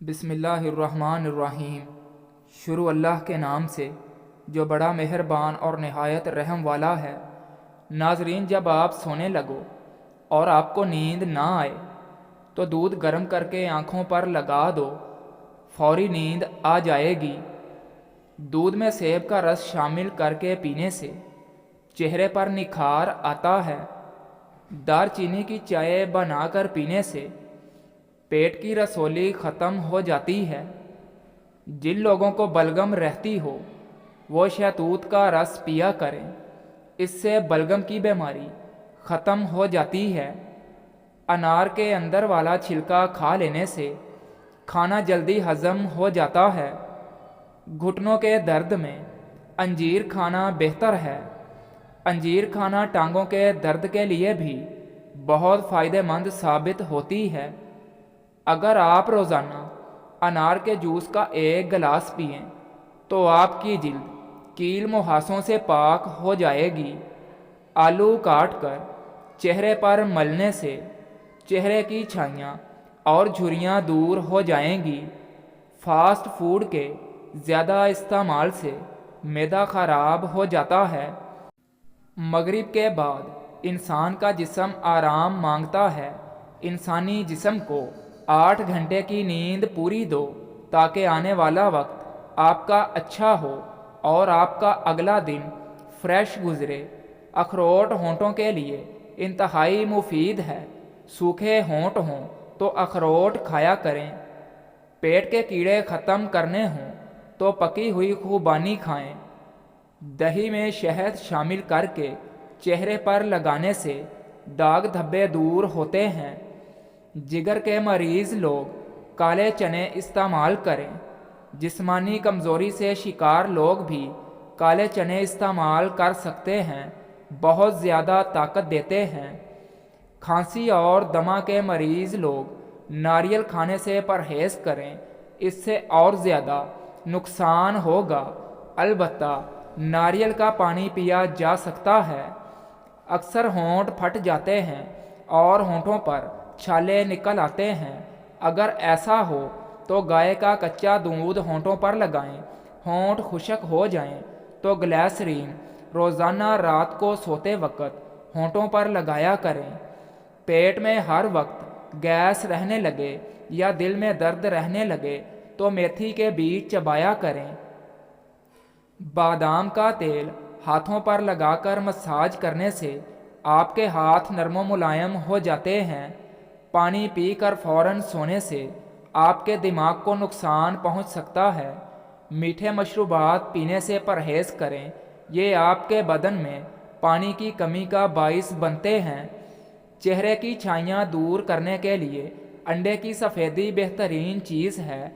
بسم اللہ الرحمن الرحیم۔ شروع اللہ کے نام سے جو بڑا مہربان اور نہایت رحم والا ہے۔ ناظرین، جب آپ سونے لگو اور آپ کو نیند نہ آئے تو دودھ گرم کر کے آنکھوں پر لگا دو، فوری نیند آ جائے گی۔ دودھ میں سیب کا رس شامل کر کے پینے سے چہرے پر نکھار آتا ہے۔ دار چینی کی چائے بنا کر پینے سے پیٹ کی رسولی ختم ہو جاتی ہے۔ جن لوگوں کو بلغم رہتی ہو وہ شہتوت کا رس پیا کریں، اس سے بلغم کی بیماری ختم ہو جاتی ہے۔ انار کے اندر والا چھلکا کھا لینے سے کھانا جلدی ہضم ہو جاتا ہے۔ گھٹنوں کے درد میں انجیر کھانا بہتر ہے۔ انجیر کھانا ٹانگوں کے درد کے لیے بھی بہت فائدہ مند ثابت ہوتی ہے۔ اگر آپ روزانہ انار کے جوس کا ایک گلاس پئیں تو آپ کی جلد کیل مہاسوں سے پاک ہو جائے گی۔ آلو کاٹ کر چہرے پر ملنے سے چہرے کی چھائیاں اور جھریاں دور ہو جائیں گی۔ فاسٹ فوڈ کے زیادہ استعمال سے معدہ خراب ہو جاتا ہے۔ مغرب کے بعد انسان کا جسم آرام مانگتا ہے۔ انسانی جسم کو 8 گھنٹے کی نیند پوری دو تاکہ آنے والا وقت آپ کا اچھا ہو اور آپ کا اگلا دن فریش گزرے۔ اخروٹ ہونٹوں کے لیے انتہائی مفید ہے۔ سوکھے ہونٹ ہوں تو اخروٹ کھایا کریں۔ پیٹ کے کیڑے ختم کرنے ہوں تو پکی ہوئی خوبانی کھائیں۔ دہی میں شہد شامل کر کے چہرے پر لگانے سے داغ دھبے دور ہوتے ہیں۔ جگر کے مریض لوگ کالے چنے استعمال کریں۔ جسمانی کمزوری سے شکار لوگ بھی کالے چنے استعمال کر سکتے ہیں، بہت زیادہ طاقت دیتے ہیں۔ کھانسی اور دمہ کے مریض لوگ ناریل کھانے سے پرہیز کریں، اس سے اور زیادہ نقصان ہوگا۔ البتہ ناریل کا پانی پیا جا سکتا ہے۔ اکثر ہونٹ پھٹ جاتے ہیں اور ہونٹوں پر چھالے نکل آتے ہیں۔ اگر ایسا ہو تو گائے کا کچا دودھ ہونٹوں پر لگائیں۔ ہونٹ خشک ہو جائیں تو گلیسرین روزانہ رات کو سوتے وقت ہونٹوں پر لگایا کریں۔ پیٹ میں ہر وقت گیس رہنے لگے یا دل میں درد رہنے لگے تو میتھی کے بیج چبایا کریں۔ بادام کا تیل ہاتھوں پر لگا کر مساج کرنے سے آپ کے ہاتھ نرم و ملائم ہو جاتے ہیں۔ پانی پی کر فوراً سونے سے آپ کے دماغ کو نقصان پہنچ سکتا ہے۔ میٹھے مشروبات پینے سے پرہیز کریں، یہ آپ کے بدن میں پانی کی کمی کا باعث بنتے ہیں۔ چہرے کی چھائیاں دور کرنے کے لیے انڈے کی سفیدی بہترین چیز ہے۔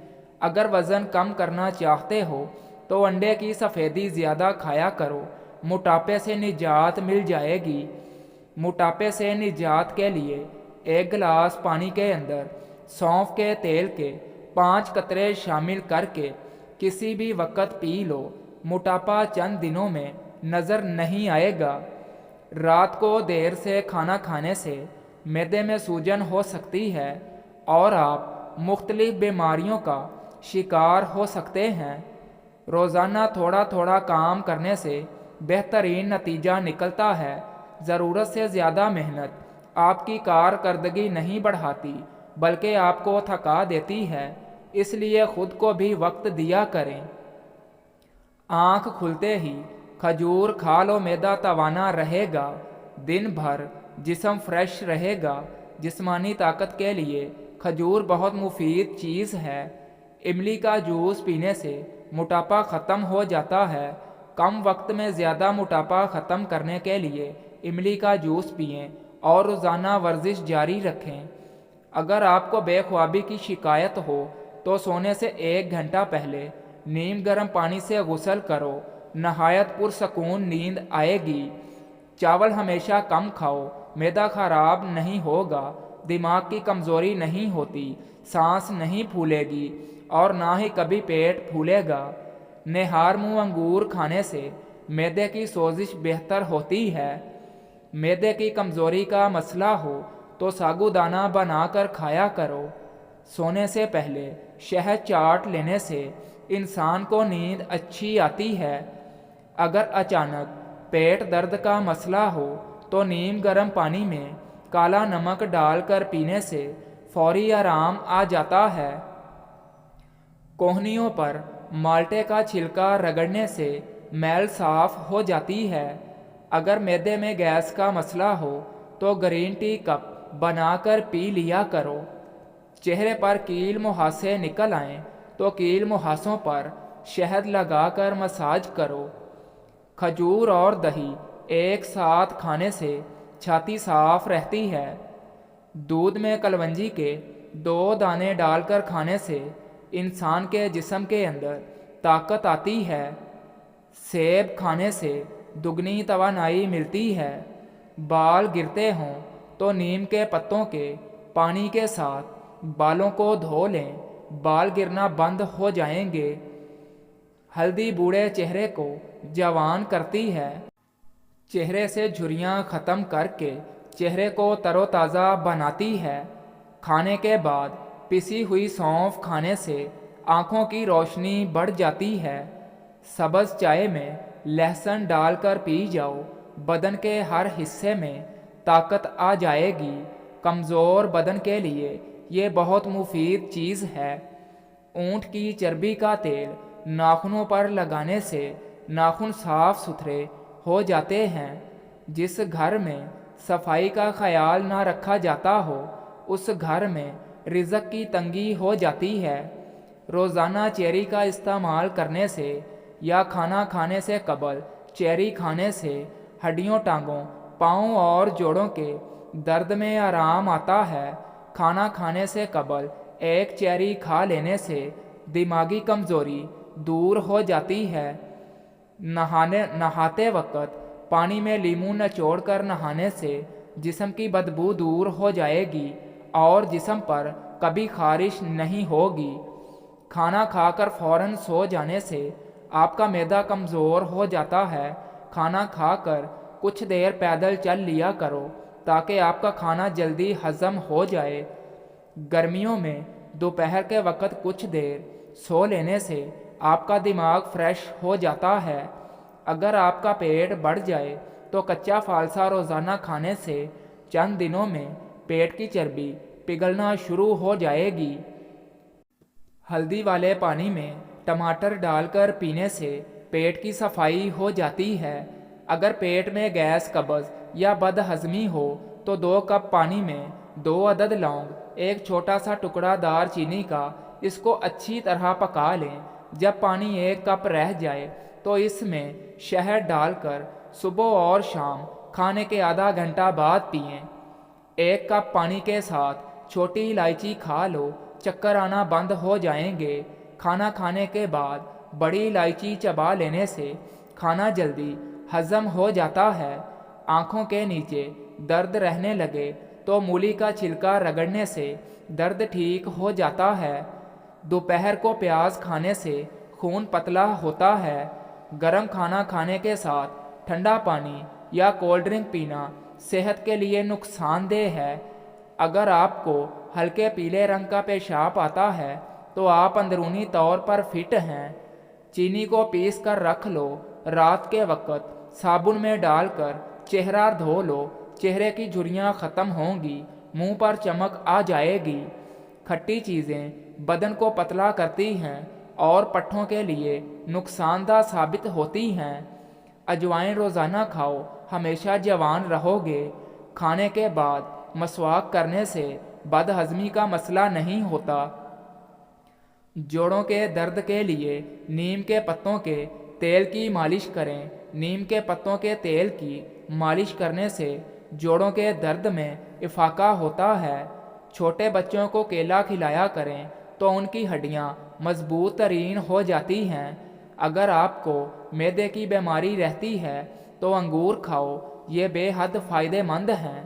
اگر وزن کم کرنا چاہتے ہو تو انڈے کی سفیدی زیادہ کھایا کرو، موٹاپے سے نجات مل جائے گی۔ موٹاپے سے نجات کے لیے 1 گلاس پانی کے اندر سونف کے تیل کے 5 قطرے شامل کر کے کسی بھی وقت پی لو، موٹاپا چند دنوں میں نظر نہیں آئے گا۔ رات کو دیر سے کھانا کھانے سے معدے میں سوجن ہو سکتی ہے اور آپ مختلف بیماریوں کا شکار ہو سکتے ہیں۔ روزانہ تھوڑا تھوڑا کام کرنے سے بہترین نتیجہ نکلتا ہے۔ ضرورت سے زیادہ محنت آپ کی کارکردگی نہیں بڑھاتی بلکہ آپ کو تھکا دیتی ہے، اس لیے خود کو بھی وقت دیا کریں۔ آنکھ کھلتے ہی کھجور کھا لو، معدہ توانا رہے گا، دن بھر جسم فریش رہے گا۔ جسمانی طاقت کے لیے کھجور بہت مفید چیز ہے۔ املی کا جوس پینے سے موٹاپا ختم ہو جاتا ہے۔ کم وقت میں زیادہ موٹاپا ختم کرنے کے لیے املی کا جوس پئیں اور روزانہ ورزش جاری رکھیں۔ اگر آپ کو بے خوابی کی شکایت ہو تو سونے سے 1 گھنٹہ پہلے نیم گرم پانی سے غسل کرو، نہایت پرسکون نیند آئے گی۔ چاول ہمیشہ کم کھاؤ، معدہ خراب نہیں ہوگا، دماغ کی کمزوری نہیں ہوتی، سانس نہیں پھولے گی اور نہ ہی کبھی پیٹ پھولے گا۔ نہار منہ انگور کھانے سے معدے کی سوزش بہتر ہوتی ہے۔ معدے کی کمزوری کا مسئلہ ہو تو ساگو دانہ بنا کر کھایا کرو۔ سونے سے پہلے شہد چاٹ لینے سے انسان کو نیند اچھی آتی ہے۔ اگر اچانک پیٹ درد کا مسئلہ ہو تو نیم گرم پانی میں کالا نمک ڈال کر پینے سے فوری آرام آ جاتا ہے۔ کوہنیوں پر مالٹے کا چھلکا رگڑنے سے میل صاف ہو جاتی ہے۔ اگر معدے میں گیس کا مسئلہ ہو تو گرین ٹی کپ بنا کر پی لیا کرو۔ چہرے پر کیل مہاسے نکل آئیں تو کیل مہاسوں پر شہد لگا کر مساج کرو۔ کھجور اور دہی ایک ساتھ کھانے سے چھاتی صاف رہتی ہے۔ دودھ میں کلونجی کے 2 دانے ڈال کر کھانے سے انسان کے جسم کے اندر طاقت آتی ہے۔ سیب کھانے سے دگنی توانائی ملتی ہے۔ بال گرتے ہوں تو نیم کے پتوں کے پانی کے ساتھ بالوں کو دھو لیں، بال گرنا بند ہو جائیں گے۔ ہلدی بوڑھے چہرے کو جوان کرتی ہے۔ چہرے سے جھریاں ختم کر کے چہرے کو تر و تازہ بناتی ہے۔ کھانے کے بعد پسی ہوئی سونف کھانے سے آنکھوں کی روشنی بڑھ جاتی ہے۔ سبز چائے میں لہسن ڈال کر پی جاؤ، بدن کے ہر حصے میں طاقت آ جائے گی۔ کمزور بدن کے لیے یہ بہت مفید چیز ہے۔ اونٹ کی چربی کا تیل ناخنوں پر لگانے سے ناخن صاف ستھرے ہو جاتے ہیں۔ جس گھر میں صفائی کا خیال نہ رکھا جاتا ہو اس گھر میں رزق کی تنگی ہو جاتی ہے۔ روزانہ چیری کا استعمال کرنے سے یا کھانا کھانے سے قبل چیری کھانے سے ہڈیوں، ٹانگوں، پاؤں اور جوڑوں کے درد میں آرام آتا ہے۔ کھانا کھانے سے قبل ایک چیری کھا لینے سے دماغی کمزوری دور ہو جاتی ہے۔ نہاتے وقت پانی میں لیموں نچوڑ کر نہانے سے جسم کی بدبو دور ہو جائے گی اور جسم پر کبھی خارش نہیں ہوگی۔ کھانا کھا کر فوراً سو جانے سے آپ کا معدہ کمزور ہو جاتا ہے۔ کھانا کھا کر کچھ دیر پیدل چل لیا کرو تاکہ آپ کا کھانا جلدی ہضم ہو جائے۔ گرمیوں میں دوپہر کے وقت کچھ دیر سو لینے سے آپ کا دماغ فریش ہو جاتا ہے۔ اگر آپ کا پیٹ بڑھ جائے تو کچا فالسا روزانہ کھانے سے چند دنوں میں پیٹ کی چربی پگھلنا شروع ہو جائے گی۔ ہلدی والے پانی میں ٹماٹر ڈال کر پینے سے پیٹ کی صفائی ہو جاتی ہے۔ اگر پیٹ میں گیس، قبض یا بد ہضمی ہو تو 2 کپ پانی میں 2 عدد لونگ، ایک چھوٹا سا ٹکڑا دار چینی کا، اس کو اچھی طرح پکا لیں۔ جب پانی 1 کپ رہ جائے تو اس میں شہد ڈال کر صبح اور شام کھانے کے آدھا گھنٹہ بعد پئیں۔ 1 کپ پانی کے ساتھ چھوٹی الائچی کھا لو، چکر آنا بند ہو جائیں گے۔ کھانا کھانے کے بعد بڑی الائچی چبا لینے سے کھانا جلدی ہضم ہو جاتا ہے۔ آنکھوں کے نیچے درد رہنے لگے تو مولی کا چھلکا رگڑنے سے درد ٹھیک ہو جاتا ہے۔ دوپہر کو پیاز کھانے سے خون پتلا ہوتا ہے۔ گرم کھانا کھانے کے ساتھ ٹھنڈا پانی یا کولڈ ڈرنک پینا صحت کے لیے نقصان دہ ہے۔ اگر آپ کو ہلکے پیلے رنگ کا پیشاب آتا ہے تو آپ اندرونی طور پر فٹ ہیں۔ چینی کو پیس کر رکھ لو، رات کے وقت صابن میں ڈال کر چہرہ دھو لو، چہرے کی جھریاں ختم ہوں گی، منہ پر چمک آ جائے گی۔ کھٹی چیزیں بدن کو پتلا کرتی ہیں اور پٹھوں کے لیے نقصان دہ ثابت ہوتی ہیں۔ اجوائن روزانہ کھاؤ، ہمیشہ جوان رہو گے۔ کھانے کے بعد مسواک کرنے سے بد ہضمی کا مسئلہ نہیں ہوتا۔ جوڑوں کے درد کے لیے نیم کے پتوں کے تیل کی مالش کریں۔ نیم کے پتوں کے تیل کی مالش کرنے سے جوڑوں کے درد میں افاقہ ہوتا ہے۔ چھوٹے بچوں کو کیلا کھلایا کریں تو ان کی ہڈیاں مضبوط ترین ہو جاتی ہیں۔ اگر آپ کو معدے کی بیماری رہتی ہے تو انگور کھاؤ، یہ بے حد فائدہ مند ہیں۔